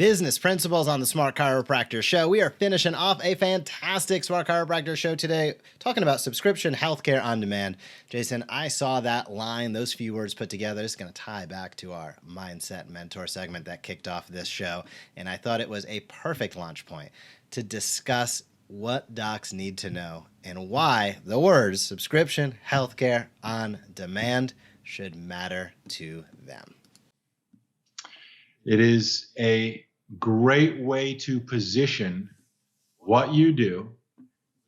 Business Principles on the Smart Chiropractor Show. We are finishing off a fantastic Smart Chiropractor show today, talking about subscription healthcare on demand. Jason, I saw that line, those few words put together. It's going to tie back to our Mindset Mentor segment that kicked off this show, and I thought it was a perfect launch point to discuss what docs need to know and why the words subscription healthcare on demand should matter to them. It is a great way to position what you do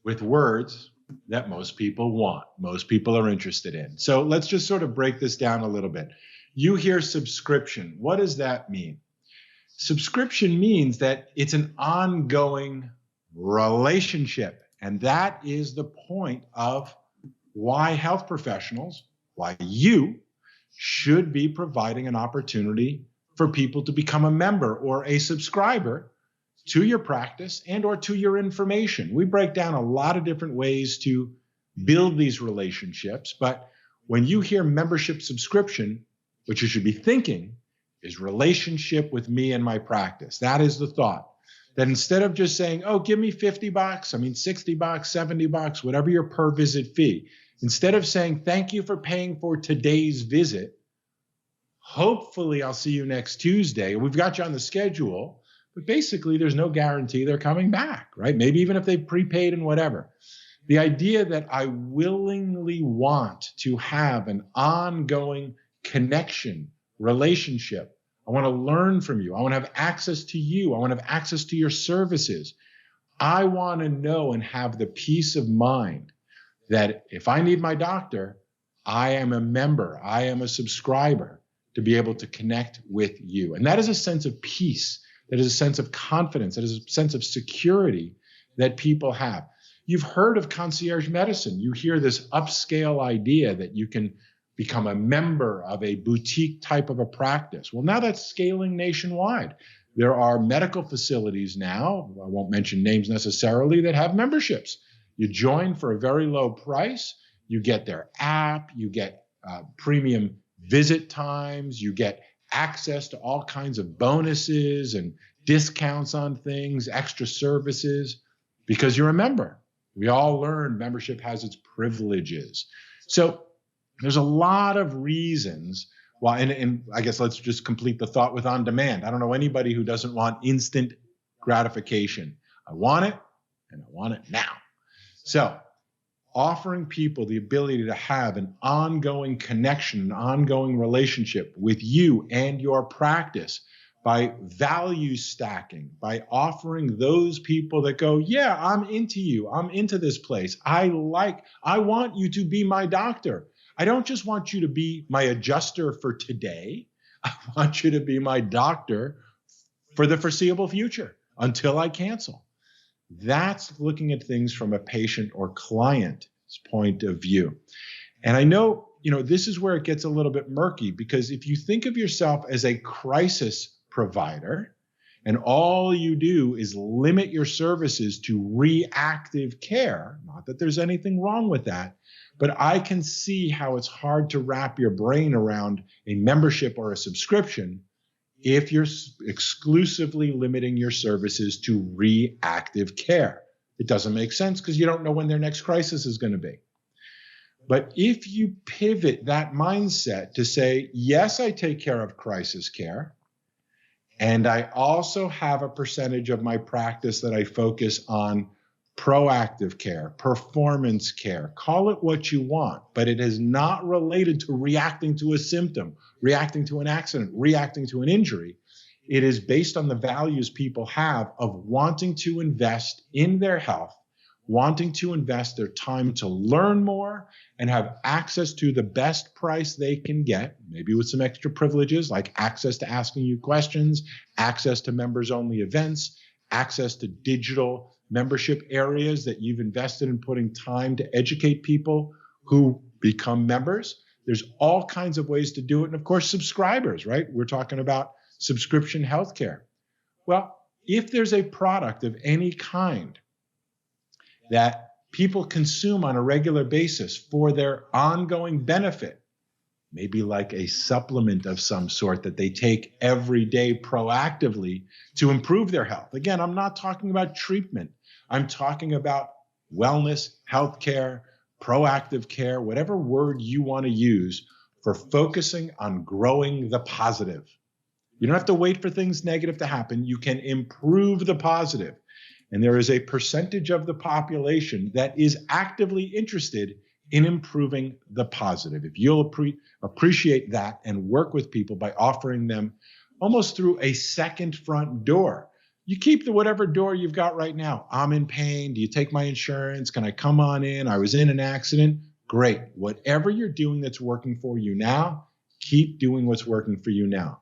with words that most people want, most people are interested in. So let's just sort of break this down a little bit. You hear subscription. What does that mean? Subscription means that it's an ongoing relationship. And that is the point of why health professionals, why you should be providing an opportunity for people to become a member or a subscriber to your practice and or to your information. We break down a lot of different ways to build these relationships, but when you hear membership subscription, what you should be thinking is relationship with me and my practice. That is the thought. That instead of just saying, oh, give me $50, $60, $70, whatever your per visit fee, instead of saying, thank you for paying for today's visit, hopefully I'll see you next Tuesday. We've got you on the schedule, but basically there's no guarantee they're coming back, right? Maybe even if they've prepaid and whatever. The idea that I willingly want to have an ongoing connection, relationship. I want to learn from you. I want to have access to you. I want to have access to your services. I want to know and have the peace of mind that if I need my doctor, I am a member, I am a subscriber, to be able to connect with you. And that is a sense of peace. That is a sense of confidence. That is a sense of security that people have. You've heard of concierge medicine. You hear this upscale idea that you can become a member of a boutique type of a practice. Well, now that's scaling nationwide. There are medical facilities now, I won't mention names necessarily, that have memberships. You join for a very low price. You get their app. You get premium visit times, you get access to all kinds of bonuses and discounts on things, extra services, because you're a member. We all learn membership has its privileges. So there's a lot of reasons why, and I guess let's just complete the thought with on demand. I don't know anybody who doesn't want instant gratification. I want it, and I want it now. So offering people the ability to have an ongoing connection, an ongoing relationship with you and your practice by value stacking, by offering those people that go, yeah, I'm into you. I'm into this place. I want you to be my doctor. I don't just want you to be my adjuster for today. I want you to be my doctor for the foreseeable future until I cancel. That's looking at things from a patient or client's point of view. And I know, this is where it gets a little bit murky, because if you think of yourself as a crisis provider and all you do is limit your services to reactive care, not that there's anything wrong with that, but I can see how it's hard to wrap your brain around a membership or a subscription if you're exclusively limiting your services to reactive care. It doesn't make sense because you don't know when their next crisis is going to be. But if you pivot that mindset to say, yes, I take care of crisis care, and I also have a percentage of my practice that I focus on proactive care, performance care, call it what you want, but it is not related to reacting to a symptom, reacting to an accident, reacting to an injury. It is based on the values people have of wanting to invest in their health, wanting to invest their time to learn more and have access to the best price they can get, maybe with some extra privileges like access to asking you questions, access to members-only events, access to digital membership areas that you've invested in putting time to educate people who become members. There's all kinds of ways to do it. And of course, subscribers, right? We're talking about subscription healthcare. Well, if there's a product of any kind that people consume on a regular basis for their ongoing benefit, maybe like a supplement of some sort that they take every day proactively to improve their health. Again, I'm not talking about treatment. I'm talking about wellness, healthcare, proactive care, whatever word you want to use for focusing on growing the positive. You don't have to wait for things negative to happen. You can improve the positive. And there is a percentage of the population that is actively interested in improving the positive. If you'll appreciate that and work with people by offering them almost through a second front door. You keep the whatever door you've got right now. I'm in pain. Do you take my insurance? Can I come on in? I was in an accident. Great. Whatever you're doing that's working for you now, keep doing what's working for you now.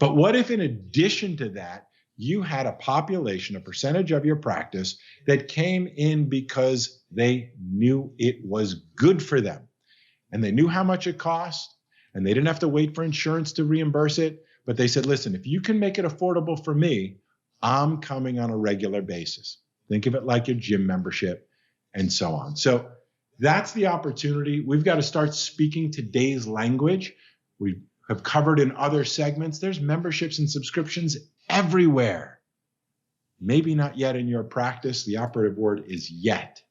But what if in addition to that, you had a population, a percentage of your practice that came in because they knew it was good for them and they knew how much it cost and they didn't have to wait for insurance to reimburse it. But they said, listen, if you can make it affordable for me, I'm coming on a regular basis. Think of it like your gym membership and so on. So that's the opportunity. We've got to start speaking today's language. We have covered in other segments. There's memberships and subscriptions everywhere. Maybe not yet in your practice. The operative word is yet.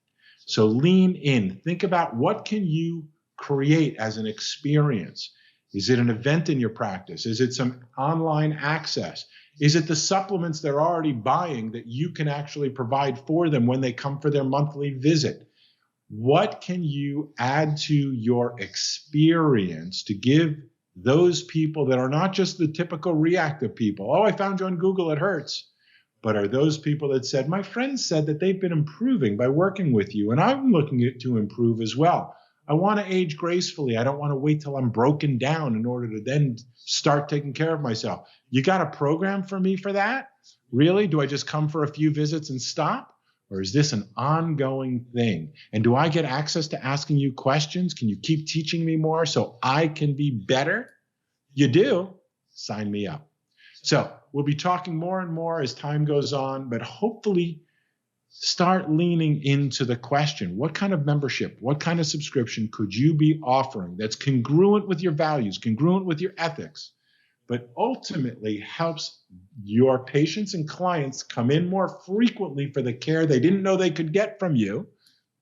So lean in. Think about what can you create as an experience. Is it an event in your practice? Is it some online access? Is it the supplements they're already buying that you can actually provide for them when they come for their monthly visit? What can you add to your experience to give those people that are not just the typical reactive people? Oh, I found you on Google, it hurts. But are those people that said, my friend said that they've been improving by working with you, and I'm looking to improve as well. I want to age gracefully. I don't want to wait till I'm broken down in order to then start taking care of myself. You got a program for me for that? Really? Do I just come for a few visits and stop? Or is this an ongoing thing? And do I get access to asking you questions? Can you keep teaching me more so I can be better? You do? Sign me up. So we'll be talking more and more as time goes on, but hopefully start leaning into the question, what kind of membership, what kind of subscription could you be offering that's congruent with your values, congruent with your ethics, but ultimately helps your patients and clients come in more frequently for the care they didn't know they could get from you,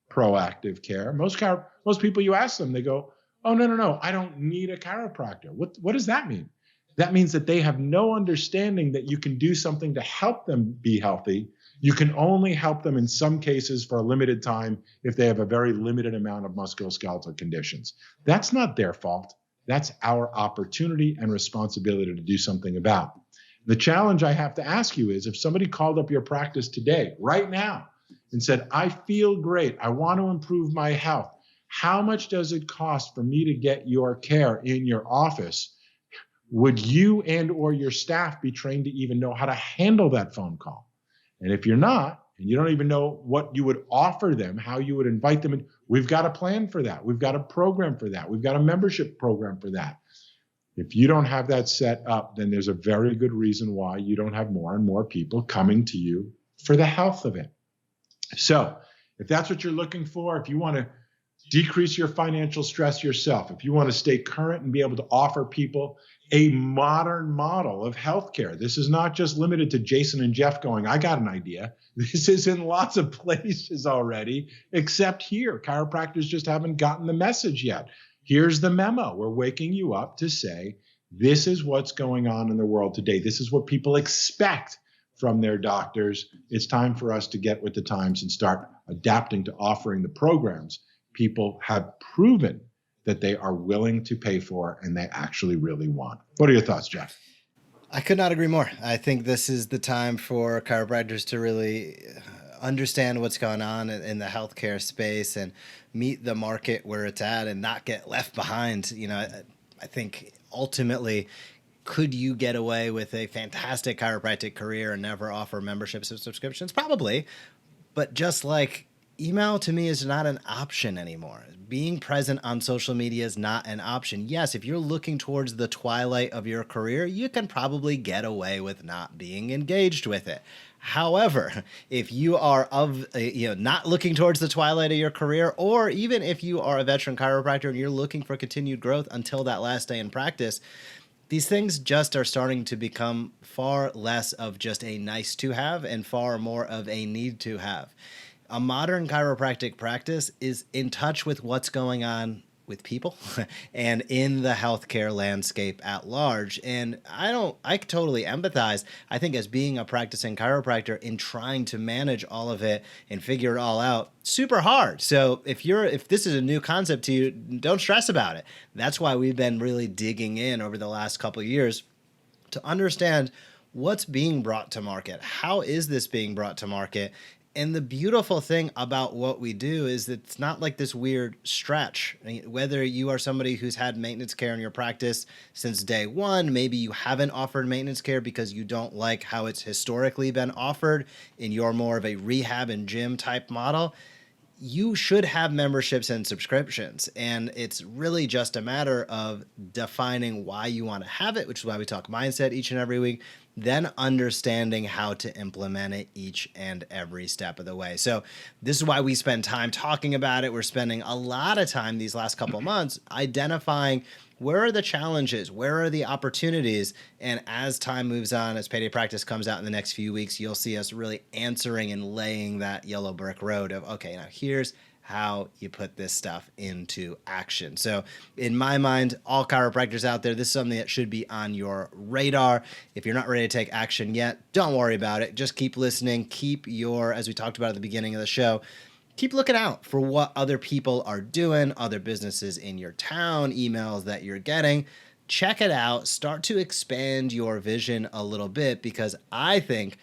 proactive care. Most people you ask them, they go, oh, no, I don't need a chiropractor. What does that mean? That means that they have no understanding that you can do something to help them be healthy. You can only help them in some cases for a limited time if they have a very limited amount of musculoskeletal conditions. That's not their fault. That's our opportunity and responsibility to do something about. The challenge I have to ask you is if somebody called up your practice today, right now, and said, I feel great, I want to improve my health, how much does it cost for me to get your care in your office? Would you and or your staff be trained to even know how to handle that phone call? And if you're not, and you don't even know what you would offer them, how you would invite them in, we've got a plan for that. We've got a program for that. We've got a membership program for that. If you don't have that set up, then there's a very good reason why you don't have more and more people coming to you for the health of it. So if that's what you're looking for, if you want to decrease your financial stress yourself, if you want to stay current and be able to offer people a modern model of healthcare. This is not just limited to Jason and Jeff going, I got an idea. This is in lots of places already, except here. Chiropractors just haven't gotten the message yet. Here's the memo. We're waking you up to say, this is what's going on in the world today. This is what people expect from their doctors. It's time for us to get with the times and start adapting to offering the programs people have proven that they are willing to pay for and they actually really want. What are your thoughts, Jeff? I could not agree more. I think this is the time for chiropractors to really understand what's going on in the healthcare space and meet the market where it's at and not get left behind. You know, I think ultimately, could you get away with a fantastic chiropractic career and never offer memberships or subscriptions? Probably. But just like email to me is not an option anymore. Being present on social media is not an option. Yes, if you're looking towards the twilight of your career, you can probably get away with not being engaged with it. However, if you are not looking towards the twilight of your career, or even if you are a veteran chiropractor and you're looking for continued growth until that last day in practice, these things just are starting to become far less of just a nice to have and far more of a need to have. A modern chiropractic practice is in touch with what's going on with people and in the healthcare landscape at large. And I totally empathize. I think as being a practicing chiropractor in trying to manage all of it and figure it all out, super hard. So if this is a new concept to you, don't stress about it. That's why we've been really digging in over the last couple of years to understand what's being brought to market. How is this being brought to market? And the beautiful thing about what we do is that it's not like this weird stretch. Whether you are somebody who's had maintenance care in your practice since day one, maybe you haven't offered maintenance care because you don't like how it's historically been offered and you're more of a rehab and gym type model, you should have memberships and subscriptions. And it's really just a matter of defining why you want to have it, which is why we talk mindset each and every week, then understanding how to implement it each and every step of the way. So this is why we spend time talking about it. We're spending a lot of time these last couple of months identifying where are the challenges, where are the opportunities, and as time moves on, as Payday Practice comes out in the next few weeks, you'll see us really answering and laying that yellow brick road of, okay, now here's how you put this stuff into action. So in my mind, all chiropractors out there, this is something that should be on your radar. If you're not ready to take action yet, don't worry about it. Just keep listening. As we talked about at the beginning of the show, keep looking out for what other people are doing, other businesses in your town, emails that you're getting. Check it out. Start to expand your vision a little bit, because I think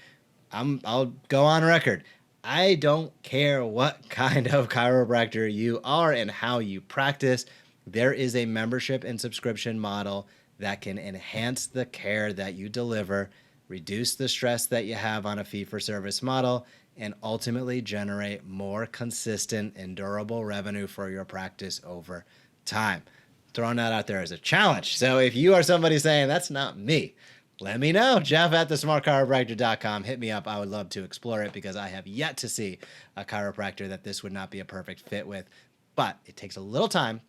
I'll go on record. I don't care what kind of chiropractor you are and how you practice. There is a membership and subscription model that can enhance the care that you deliver, reduce the stress that you have on a fee-for-service model, and ultimately generate more consistent and durable revenue for your practice over time. Throwing that out there as a challenge. So if you are somebody saying, that's not me, let me know. Jeff at thesmartchiropractor.com. Hit me up. I would love to explore it, because I have yet to see a chiropractor that this would not be a perfect fit with. But it takes a little time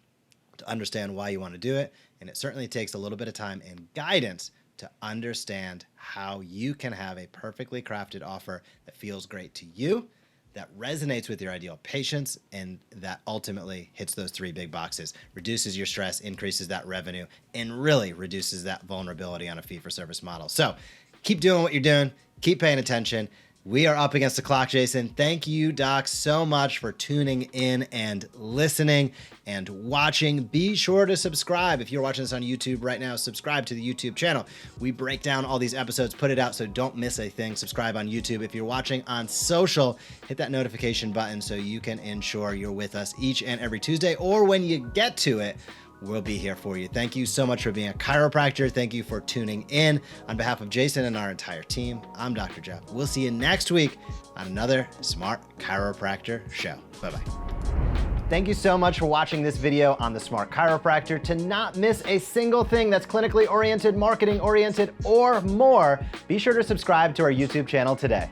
to understand why you want to do it. And it certainly takes a little bit of time and guidance to understand how you can have a perfectly crafted offer that feels great to you, that resonates with your ideal patients, and that ultimately hits those three big boxes: reduces your stress, increases that revenue, and really reduces that vulnerability on a fee-for-service model. So keep doing what you're doing. Keep paying attention. We are up against the clock, Jason. Thank you, Doc, so much for tuning in and listening and watching. Be sure to subscribe. If you're watching this on YouTube right now, subscribe to the YouTube channel. We break down all these episodes, put it out, so don't miss a thing. Subscribe on YouTube. If you're watching on social, hit that notification button so you can ensure you're with us each and every Tuesday, or when you get to it, we'll be here for you. Thank you so much for being a chiropractor. Thank you for tuning in. On behalf of Jason and our entire team, I'm Dr. Jeff. We'll see you next week on another Smart Chiropractor show. Bye-bye. Thank you so much for watching this video on the Smart Chiropractor. To not miss a single thing that's clinically oriented, marketing oriented, or more, be sure to subscribe to our YouTube channel today.